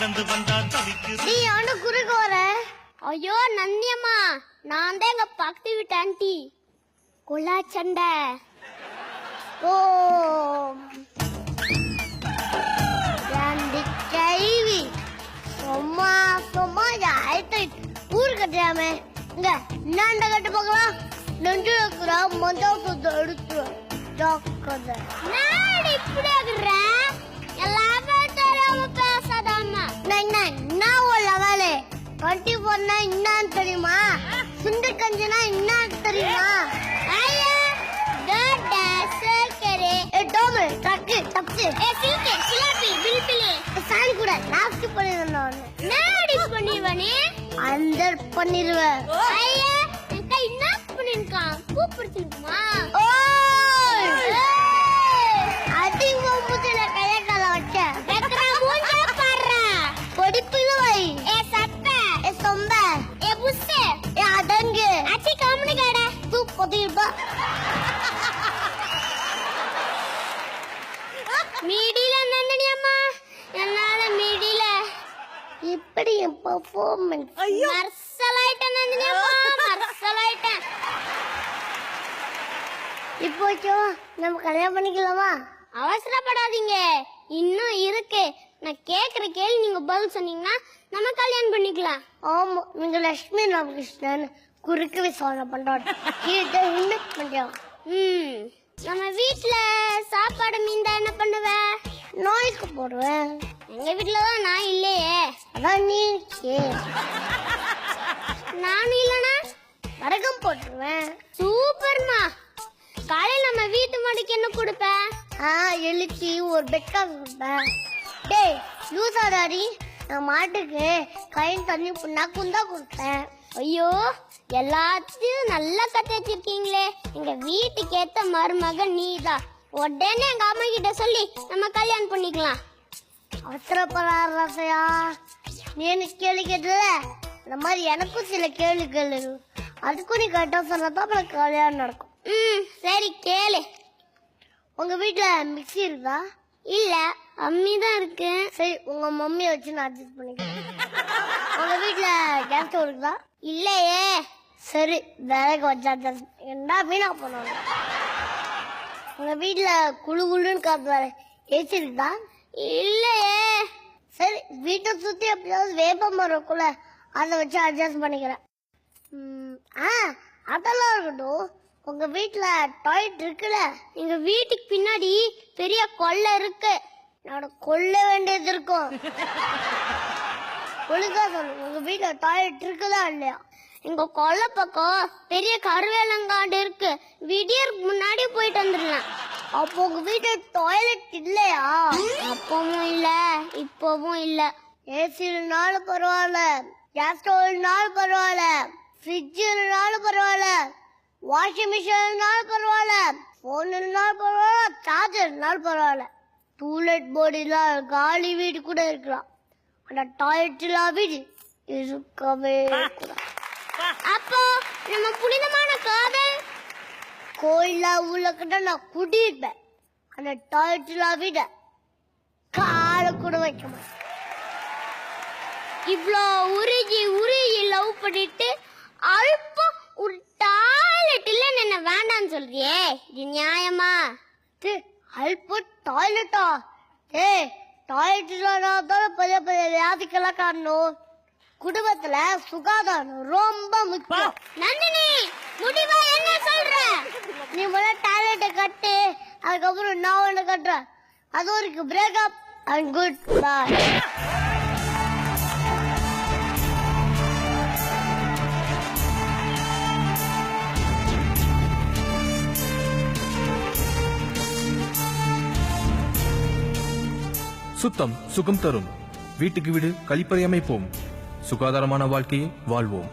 நடந்து வந்தா தவிக்குது. நீ அவனு குறுக்க வர. ஐயோ நந்தியம்மா, நான் தான் எங்க பக்கத்து வீட்டு ஆண்டி. கொலா சண்டை. ஓ கேள்வி சும்மா சும்மா ஆயிட்டு ஊரு கட்டாம இங்க என்னண்ட கட்டு போகலாம். நெஞ்சு வைக்கிறா மஞ்சள் சுத்த எடுத்து இப்படி ஆகுற எல்லாமே தெரியாம பேசாதாமா. என்ன ஒரு லெவலு 24 என்னன்னு தெரியுமா? சுண்டு கஞ்சினா என்னன்னு தெரியுமா? மீடியில நந்தினியம்மா என்னால மீடியில இப்படி என் பெர்ஃபார்மன்ஸ் மர்சலாயிட்டேன் நந்தினியம்மா, மர்சலாயிட்டேன். இப்போ நம்ம கல்யாணம் பண்ணிக்கலாமா? அவசரப்படாதீங்க, இன்னும் இருக்கு. நான் கேக்குற கேள்வி நீங்க பதில் சொன்னீங்கன்னா நம்ம கல்யாணம் பண்ணிக்கலாம். ஆமா, நீங்க லட்சுமி ராமகிருஷ்ணன் குறுக்கு விசாரணை பண்றோம். நம்ம வீட்டுல சாப்பாடு மீந்தா என்ன பண்ணுவ? நாய்க்கு போடுவேன். எங்க வீட்டுலதான் நாய் இல்லையே. அதான் நீ நானும் இல்லனா வரகம் போட்டுருவேன். சூப்பர்மா. காலையில நம்ம வீட்டு மாடிக்கு என்ன கொடுப்ப? எழுச்சி ஒரு பெட்டா கொடுப்பேன். டேய் லூசாடாரி, நான் மாட்டுக்கு கையின் தண்ணி புண்ணாக்கும் தான் கொடுப்பேன். ஐயோ எல்லாத்தையும் நல்லா கத்து வச்சிருக்கீங்களே. எங்க வீட்டுக்கு ஏத்த மருமகன் நீதான். உடனே எங்க அம்மா கிட்ட சொல்லி நம்ம கல்யாணம் பண்ணிக்கலாம். அவசரப்படாதயா, நீ எனக்கு கேள்வி கேட்டல இந்த மாதிரி எனக்கும் சில கேள்வி கேளு. அதுக்கும் நீ கரெக்டா சொன்னதான் கல்யாணம் நடக்கும். சரி கேளு. உங்க வீட்டுல மிக்ஸி இருக்கா? இல்ல, அம்மி தான் இருக்கு. சரி, உங்க மம்மியை வச்சு நான் அட்ஜஸ்ட் பண்ணிக்கிறேன். உங்க வீட்டுல கேஸ் ஸ்டவ் இருக்குதா? இல்லையே. சரி, விறகு வச்சா என்ன வீணா பண்ணுவாங்க. உங்க வீட்டுல குழு குழுன்னு காத்து வர ஏசி இருக்குதா? இல்லையே. சரி, வீட்டை சுத்தி எப்படியாவது வேப்ப மரம் இருக்குல்ல, அதை வச்சு அட்ஜஸ்ட் பண்ணிக்கிறேன். அதெல்லாம் இருக்கட்டும். உங்க வீட்டுல டாய்லெட் இருக்குல்ல? எங்க வீட்டுக்கு பின்னாடி பெரிய கொல்லை இருக்கு. நான் கொல்ல வேண்டியது இருக்கும். ஒழுங்கா சொல்லு, உங்க வீட்டுல டாய்லெட் இருக்குதா இல்லையா? எங்க கொல்லை பக்கம் பெரிய கருவேலங்காடு இருக்கு. விடியருக்கு முன்னாடி போயிட்டு வந்துடலாம். அப்போ உங்க வீட்டுல டாய்லெட் இல்லையா? அப்பவும் இல்ல, இப்பவும் இல்ல. ஏசி இருந்தாலும் பரவாயில்ல, கேஸ் ஸ்டவ் இருந்தாலும் பரவாயில்ல, ஃப்ரிட்ஜ் இருந்தாலும் பரவாயில்ல, வாஷிங் மிஷின் இருந்தாலும் பரவாயில்ல, போன் இருந்தாலும் பரவாயில்ல, சார்ஜர் இருந்தாலும் பரவாயில்ல. டூலெட் போர்டு இல்லாத காலி வீடு கூட இருக்கலாம். ஆனா டாய்லெட் இல்லாத வீடு இருக்கவே கூடாது. அப்போ நம்ம புனிதமான காதல் கோயிலா உள்ள கிட்ட நான் குடியிருப்பேன். அந்த டாய்லெட் இல்லாத வீட கால கூட வைக்க மாட்டேன். இவ்வளோ உருகி உருகி லவ் பண்ணிட்டு அல்பம் ஒரு டாய்லெட் இல்லன்னு என்ன வேண்டான்னு சொல்றியே, இது நியாயமா? அல்ப டாய்லெட்டா? டாய்லெட் இல்லாதான் பெரிய பெரிய வியாதிக்கெல்லாம் காரணம். குடும்பத்துல சுகாதாரம் ரொம்ப முக்கியம். நந்தினி, முடிவா என்ன சொல்ற? நீ முதல்ல டாய்லெட்டை கட்டு, அதுக்கப்புறம் நான் ஒண்ணு கட்டுறேன். அது ஒரு பிரேக்கப் அண்ட் குட் பை. சுத்தம் சுகம் தரும். வீட்டுக்கு வீடு கழிப்பறை அமைப்போம். சுகாதாரமான வாழ்க்கையை வாழ்வோம்.